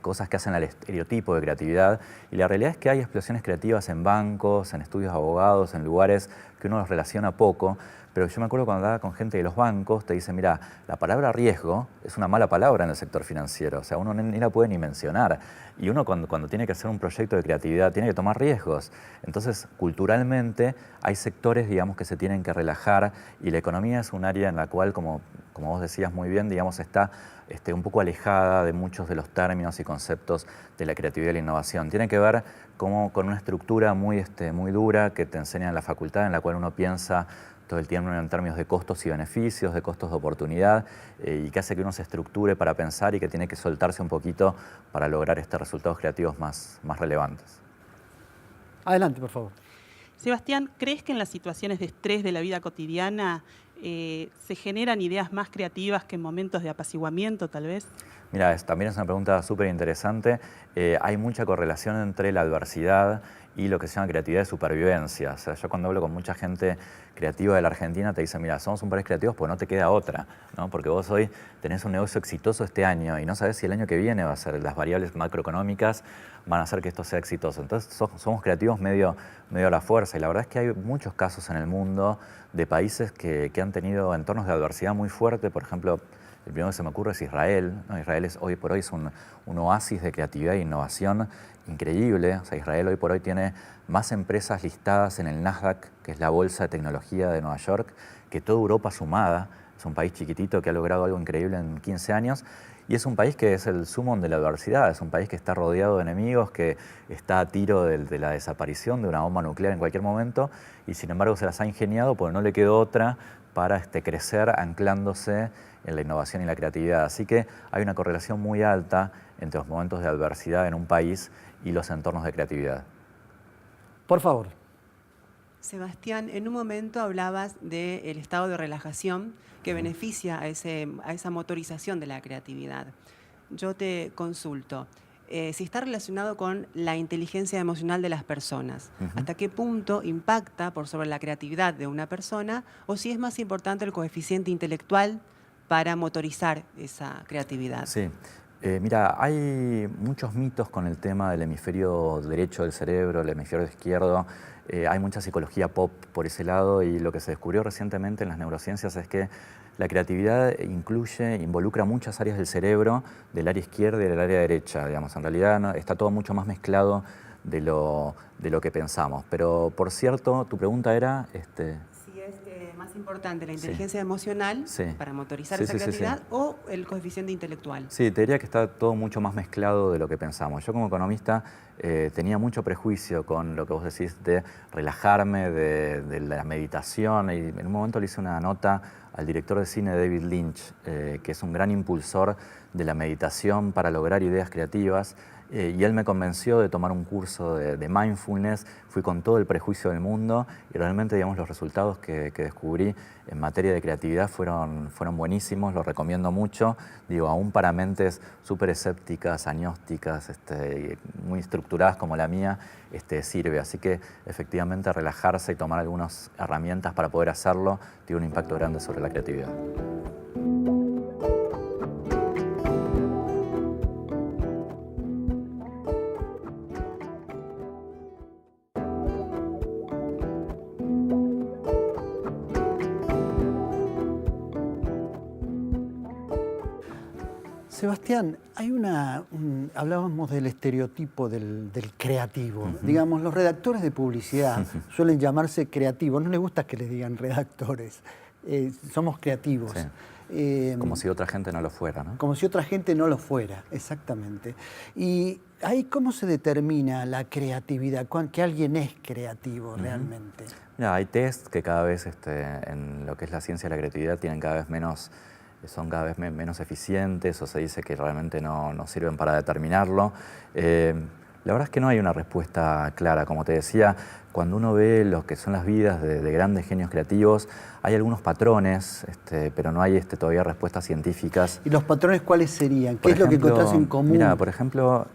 cosas que hacen al estereotipo de creatividad. Y la realidad es que hay explosiones creativas en bancos, en estudios de abogados, en lugares que uno los relaciona poco. Pero yo me acuerdo cuando hablaba con gente de los bancos, te dicen, mira, la palabra riesgo es una mala palabra en el sector financiero. O sea, uno ni la puede ni mencionar. Y uno cuando tiene que hacer un proyecto de creatividad tiene que tomar riesgos. Entonces, culturalmente, hay sectores, digamos, que se tienen que relajar y la economía es un área en la cual, como vos decías muy bien, digamos, está un poco alejada de muchos de los términos y conceptos de la creatividad y la innovación. Tiene que ver con una estructura muy dura que te enseña en la facultad, en la cual uno piensa todo el tiempo en términos de costos y beneficios, de costos de oportunidad, y que hace que uno se estructure para pensar y que tiene que soltarse un poquito para lograr resultados creativos más relevantes. Adelante, por favor. Sebastián, ¿crees que en las situaciones de estrés de la vida cotidiana se generan ideas más creativas que en momentos de apaciguamiento, tal vez? Mira, también es una pregunta súper interesante. Hay mucha correlación entre la adversidad y lo que se llama creatividad de supervivencia. O sea, yo cuando hablo con mucha gente creativa de la Argentina te dicen, mira, somos un país creativos pues no te queda otra, ¿no? Porque vos hoy tenés un negocio exitoso este año y no sabés si el año que viene va a ser, las variables macroeconómicas van a hacer que esto sea exitoso. Entonces somos creativos medio a la fuerza y la verdad es que hay muchos casos en el mundo de países que han tenido entornos de adversidad muy fuerte. Por ejemplo, el primero que se me ocurre es Israel, ¿no? Israel hoy por hoy es un oasis de creatividad e innovación increíble. O sea, Israel hoy por hoy tiene más empresas listadas en el Nasdaq, que es la bolsa de tecnología de Nueva York, que toda Europa sumada. Es un país chiquitito que ha logrado algo increíble en 15 años y es un país que es el sumum de la adversidad, es un país que está rodeado de enemigos, que está a tiro de la desaparición de una bomba nuclear en cualquier momento y sin embargo se las ha ingeniado porque no le quedó otra para crecer anclándose en la innovación y la creatividad. Así que hay una correlación muy alta entre los momentos de adversidad en un país y los entornos de creatividad. Por favor. Sebastián, en un momento hablabas del estado de relajación que beneficia a esa motorización de la creatividad. Yo te consulto, si está relacionado con la inteligencia emocional de las personas, ¿hasta qué punto impacta por sobre la creatividad de una persona o si es más importante el coeficiente intelectual para motorizar esa creatividad? Sí. Mira, hay muchos mitos con el tema del hemisferio derecho del cerebro, el hemisferio izquierdo. Hay mucha psicología pop por ese lado y lo que se descubrió recientemente en las neurociencias es que la creatividad involucra muchas áreas del cerebro, del área izquierda y del área derecha. Digamos. En realidad está todo mucho más mezclado de lo que pensamos. Pero, por cierto, tu pregunta era... Si es más importante la inteligencia emocional para motorizar esa creatividad o el coeficiente intelectual. Sí, te diría que está todo mucho más mezclado de lo que pensamos. Yo como economista tenía mucho prejuicio con lo que vos decís de relajarme, de la meditación. Y en un momento le hice una nota al director de cine David Lynch, que es un gran impulsor de la meditación para lograr ideas creativas. Y él me convenció de tomar un curso de mindfulness, fui con todo el prejuicio del mundo y realmente, digamos, los resultados que descubrí en materia de creatividad fueron buenísimos, los recomiendo mucho, digo, aún para mentes súper escépticas, agnósticas, muy estructuradas como la mía, sirve. Así que efectivamente relajarse y tomar algunas herramientas para poder hacerlo tiene un impacto grande sobre la creatividad. Sebastián, hay hablábamos del estereotipo del creativo. Digamos, los redactores de publicidad suelen llamarse creativos. No les gusta que les digan redactores. Somos creativos. Sí. Como si otra gente no lo fuera, ¿no? Como si otra gente no lo fuera, exactamente. Y ahí, ¿cómo se determina la creatividad? Que alguien es creativo realmente. Mira, hay test que cada vez en lo que es la ciencia de la creatividad son cada vez menos eficientes o se dice que realmente no sirven para determinarlo. La verdad es que no hay una respuesta clara. Como te decía, cuando uno ve lo que son las vidas de grandes genios creativos, hay algunos patrones, pero no hay todavía respuestas científicas. ¿Y los patrones cuáles serían? ¿Qué es lo que encontrás en común? Mira, por ejemplo,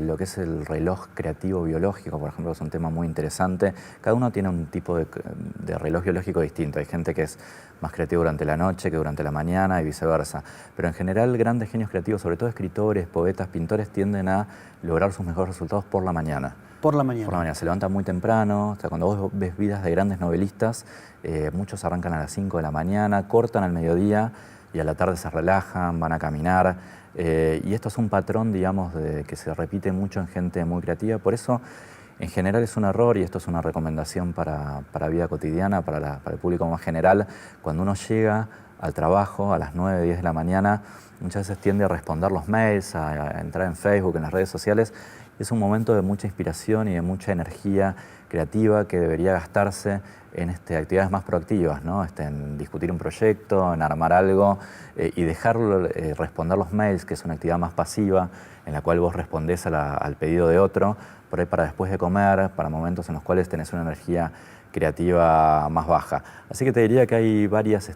lo que es el reloj creativo biológico, por ejemplo, es un tema muy interesante. Cada uno tiene un tipo de reloj biológico distinto. Hay gente que es más creativo durante la noche que durante la mañana y viceversa. Pero en general, grandes genios creativos, sobre todo escritores, poetas, pintores, tienden a lograr sus mejores resultados por la mañana. Por la mañana. Por la mañana. Se levantan muy temprano. O sea, cuando vos ves vidas de grandes novelistas, muchos arrancan a las 5 de la mañana, cortan al mediodía y a la tarde se relajan, van a caminar. Y esto es un patrón, digamos, que se repite mucho en gente muy creativa. Por eso, en general es un error, y esto es una recomendación para vida cotidiana, para el público más general. Cuando uno llega al trabajo a las 9, 10 de la mañana, muchas veces tiende a responder los mails, a entrar en Facebook, en las redes sociales. Es un momento de mucha inspiración y de mucha energía creativa que debería gastarse en actividades más proactivas, ¿no? En discutir un proyecto, en armar algo y dejarlo responder los mails, que es una actividad más pasiva, en la cual vos respondés al pedido de otro, por ahí para después de comer, para momentos en los cuales tenés una energía creativa más baja. Así que te diría que hay varias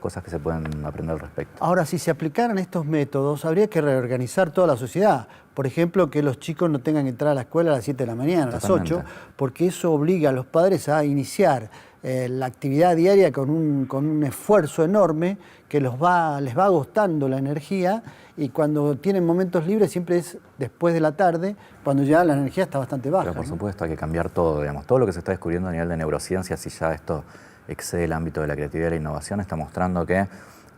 cosas que se pueden aprender al respecto. Ahora, si se aplicaran estos métodos, habría que reorganizar toda la sociedad. Por ejemplo, que los chicos no tengan que entrar a la escuela a las 7 de la mañana, a las 8, porque eso obliga a los padres a iniciar la actividad diaria con un esfuerzo enorme que les va agotando la energía, y cuando tienen momentos libres siempre es después de la tarde, cuando ya la energía está bastante baja. Pero por supuesto hay que cambiar todo, digamos. Todo lo que se está descubriendo a nivel de neurociencia, si ya esto excede el ámbito de la creatividad y la innovación, está mostrando que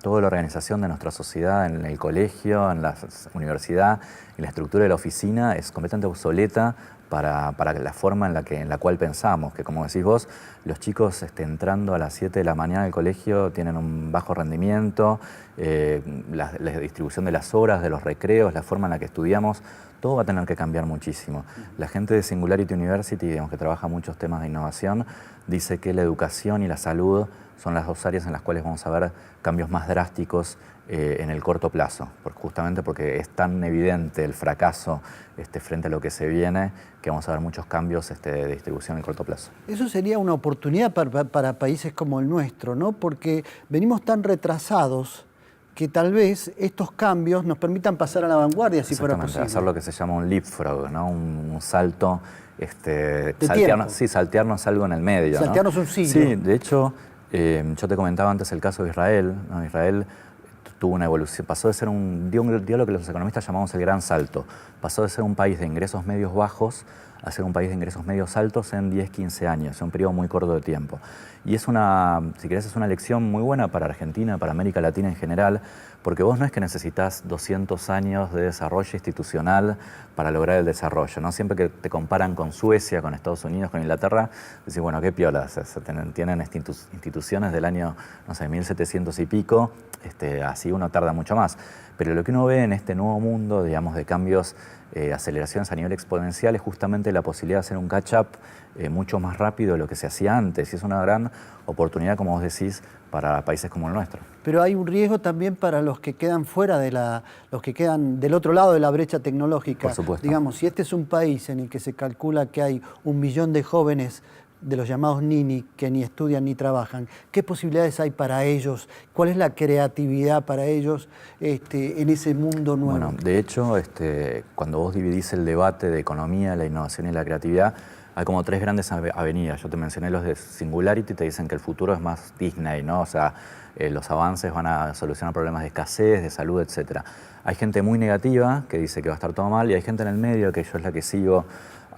toda la organización de nuestra sociedad en el colegio, en la universidad, en la estructura de la oficina es completamente obsoleta para la forma en la cual pensamos, que como decís vos, los chicos entrando a las 7 de la mañana al colegio tienen un bajo rendimiento, la distribución de las horas, de los recreos, la forma en la que estudiamos, todo va a tener que cambiar muchísimo. La gente de Singularity University, digamos, que trabaja muchos temas de innovación, dice que la educación y la salud son las dos áreas en las cuales vamos a ver cambios más drásticos en el corto plazo, justamente porque es tan evidente el fracaso frente a lo que se viene, que vamos a ver muchos cambios de distribución en el corto plazo. Eso sería una oportunidad para países como el nuestro, ¿no? Porque venimos tan retrasados que tal vez estos cambios nos permitan pasar a la vanguardia, si fuera posible. Hacer lo que se llama un leapfrog, ¿no? Un salto, saltearnos algo en el medio. Saltearnos, ¿no? Un siglo. Sí, de hecho, yo te comentaba antes el caso de Israel, ¿no? Israel tuvo una evolución, pasó de ser dio lo que los economistas llamamos el gran salto, pasó de ser un país de ingresos medios bajos a ser un país de ingresos medios altos en 10, 15 años, en un periodo muy corto de tiempo. Y es si querés, es una lección muy buena para Argentina, para América Latina en general, porque vos no es que necesitas 200 años de desarrollo institucional para lograr el desarrollo, ¿no? Siempre que te comparan con Suecia, con Estados Unidos, con Inglaterra, decís, bueno, qué piolas, tienen instituciones del año, no sé, 1700 y pico, así uno tarda mucho más. Pero lo que uno ve en este nuevo mundo, digamos, de cambios, aceleraciones a nivel exponencial, es justamente la posibilidad de hacer un catch-up mucho más rápido de lo que se hacía antes. Y es una gran oportunidad, como vos decís, para países como el nuestro. Pero hay un riesgo también para los que quedan fuera los que quedan del otro lado de la brecha tecnológica. Por supuesto. Digamos, si este es un país en el que se calcula que hay 1 millón de jóvenes de los llamados nini, que ni estudian ni trabajan, ¿qué posibilidades hay para ellos? ¿Cuál es la creatividad para ellos en ese mundo nuevo? Bueno, de hecho, cuando vos dividís el debate de economía, la innovación y la creatividad, hay como 3 grandes avenidas. Yo te mencioné los de Singularity, te dicen que el futuro es más Disney, ¿no? O sea, los avances van a solucionar problemas de escasez, de salud, etc. Hay gente muy negativa que dice que va a estar todo mal y hay gente en el medio, que yo es la que sigo.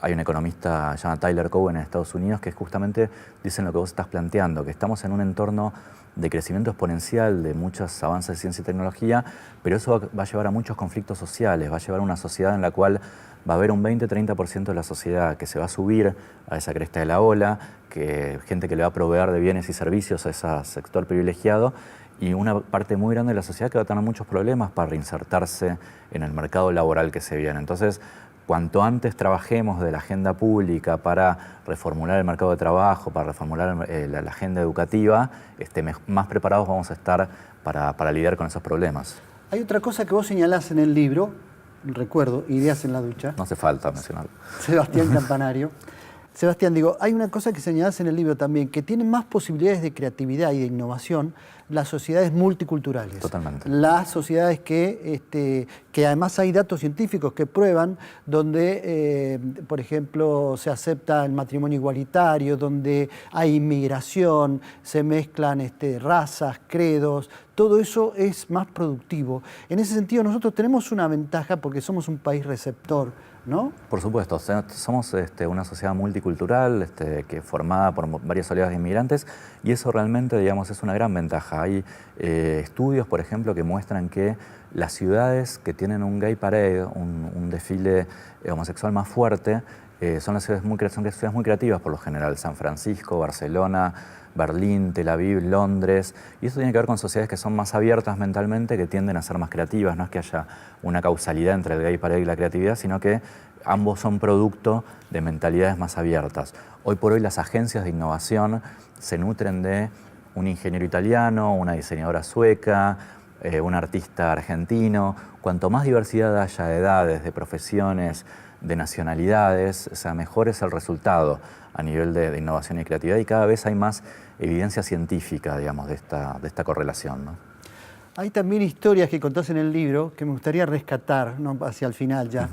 Hay un economista llamado Tyler Cowen en Estados Unidos que justamente dicen lo que vos estás planteando, que estamos en un entorno de crecimiento exponencial, de muchos avances de ciencia y tecnología, pero eso va a llevar a muchos conflictos sociales, va a llevar a una sociedad en la cual va a haber un 20-30% de la sociedad que se va a subir a esa cresta de la ola, gente que le va a proveer de bienes y servicios a ese sector privilegiado, y una parte muy grande de la sociedad que va a tener muchos problemas para reinsertarse en el mercado laboral que se viene. Entonces, cuanto antes trabajemos de la agenda pública para reformular el mercado de trabajo, para reformular la agenda educativa, más preparados vamos a estar para lidiar con esos problemas. Hay otra cosa que vos señalás en el libro, recuerdo, Ideas en la ducha. No hace falta mencionarlo. Sebastián Campanario. Sebastián, hay una cosa que señalás en el libro también, que tienen más posibilidades de creatividad y de innovación las sociedades multiculturales. Totalmente. Las sociedades que además hay datos científicos que prueban, donde, por ejemplo, se acepta el matrimonio igualitario, donde hay inmigración, se mezclan razas, credos, todo eso es más productivo. En ese sentido, nosotros tenemos una ventaja porque somos un país receptor, ¿no? Por supuesto, somos una sociedad multicultural formada por varias oleadas de inmigrantes y eso realmente, digamos, es una gran ventaja. Hay estudios, por ejemplo, que muestran que las ciudades que tienen un gay parade, un desfile homosexual más fuerte, son ciudades muy creativas por lo general. San Francisco, Barcelona, Berlín, Tel Aviv, Londres, y eso tiene que ver con sociedades que son más abiertas mentalmente, que tienden a ser más creativas. No es que haya una causalidad entre el gay parade y la creatividad, sino que ambos son producto de mentalidades más abiertas. Hoy por hoy las agencias de innovación se nutren de un ingeniero italiano, una diseñadora sueca, un artista argentino. Cuanto más diversidad haya de edades, de profesiones, de nacionalidades, mejor es el resultado a nivel de innovación y creatividad, y cada vez hay más evidencia científica, digamos, de esta correlación, ¿no? Hay también historias que contás en el libro que me gustaría rescatar, ¿no? Hacia el final ya.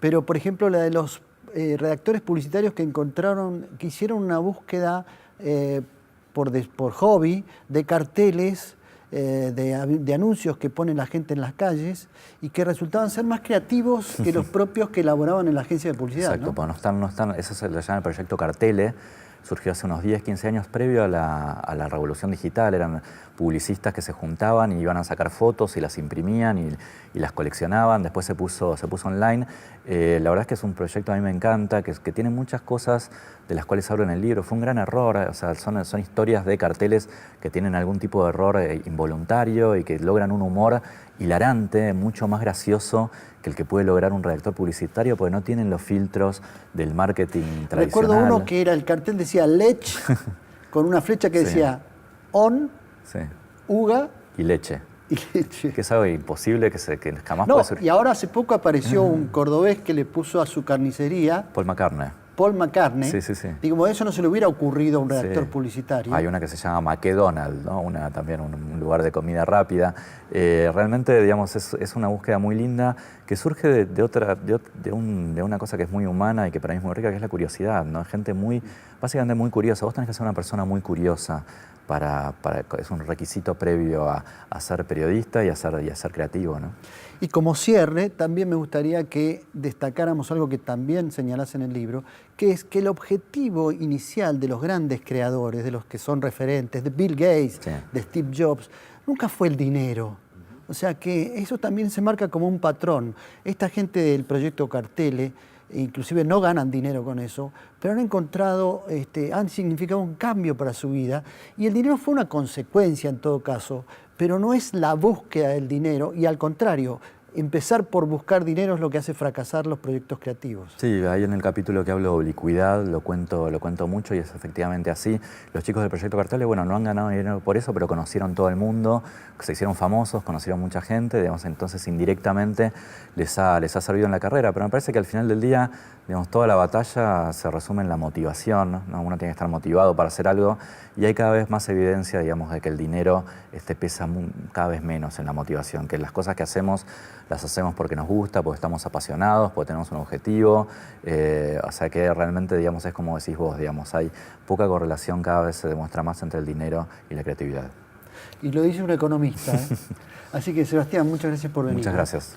Pero, por ejemplo, la de los redactores publicitarios que hicieron una búsqueda por hobby de carteles, de anuncios que pone la gente en las calles y que resultaban ser más creativos que los propios que elaboraban en la agencia de publicidad. Exacto, ¿no? pues no están, eso se le llama el proyecto Cartele, surgió hace unos 10, 15 años previo a la revolución digital. Eran publicistas que se juntaban y iban a sacar fotos y las imprimían y las coleccionaban. Después se puso online. La verdad es que es un proyecto, a mí me encanta, que tiene muchas cosas de las cuales hablo en el libro. Fue un gran error, o sea, son historias de carteles que tienen algún tipo de error involuntario y que logran un humor hilarante, mucho más gracioso que el que puede lograr un redactor publicitario, porque no tienen los filtros del marketing tradicional. Recuerdo uno que era, el cartel decía Lech, con una flecha que decía on, sí, uga y leche. y leche. Que es algo imposible que jamás No, puede surgir. y ahora hace poco apareció un cordobés que le puso a su carnicería Paul McCartney. Paul McCartney. Sí, sí, sí. Digo, eso no se le hubiera ocurrido a un redactor Sí. publicitario. Hay una que se llama McDonald's, ¿no? También un lugar de comida rápida. Realmente, digamos, es una búsqueda muy linda que surge de una cosa que es muy humana y que para mí es muy rica, que es la curiosidad, ¿no? Gente básicamente muy curiosa. Vos tenés que ser una persona muy curiosa es un requisito previo a ser periodista y a ser creativo, ¿no? Y como cierre, también me gustaría que destacáramos algo que también señalás en el libro, que es que el objetivo inicial de los grandes creadores, de los que son referentes, de Bill Gates, Sí. de Steve Jobs, nunca fue el dinero. O sea que eso también se marca como un patrón. Esta gente del proyecto Cartele, inclusive no ganan dinero con eso, pero han encontrado, han significado un cambio para su vida, y el dinero fue una consecuencia en todo caso, pero no es la búsqueda del dinero, y al contrario, empezar por buscar dinero es lo que hace fracasar los proyectos creativos. Sí, ahí en el capítulo que hablo de oblicuidad lo cuento mucho y es efectivamente así. Los chicos del Proyecto Cartele, bueno, no han ganado dinero por eso, pero conocieron todo el mundo, se hicieron famosos, conocieron mucha gente, digamos, entonces indirectamente les ha servido en la carrera. Pero me parece que al final del día, digamos, toda la batalla se resume en la motivación, ¿no? Uno tiene que estar motivado para hacer algo y hay cada vez más evidencia, digamos, de que el dinero pesa cada vez menos en la motivación, que las cosas que hacemos las hacemos porque nos gusta, porque estamos apasionados, porque tenemos un objetivo, o sea que realmente, digamos, es como decís vos, digamos, hay poca correlación, cada vez se demuestra más entre el dinero y la creatividad. Y lo dice un economista, ¿eh? Así que, Sebastián, muchas gracias por venir. Muchas gracias.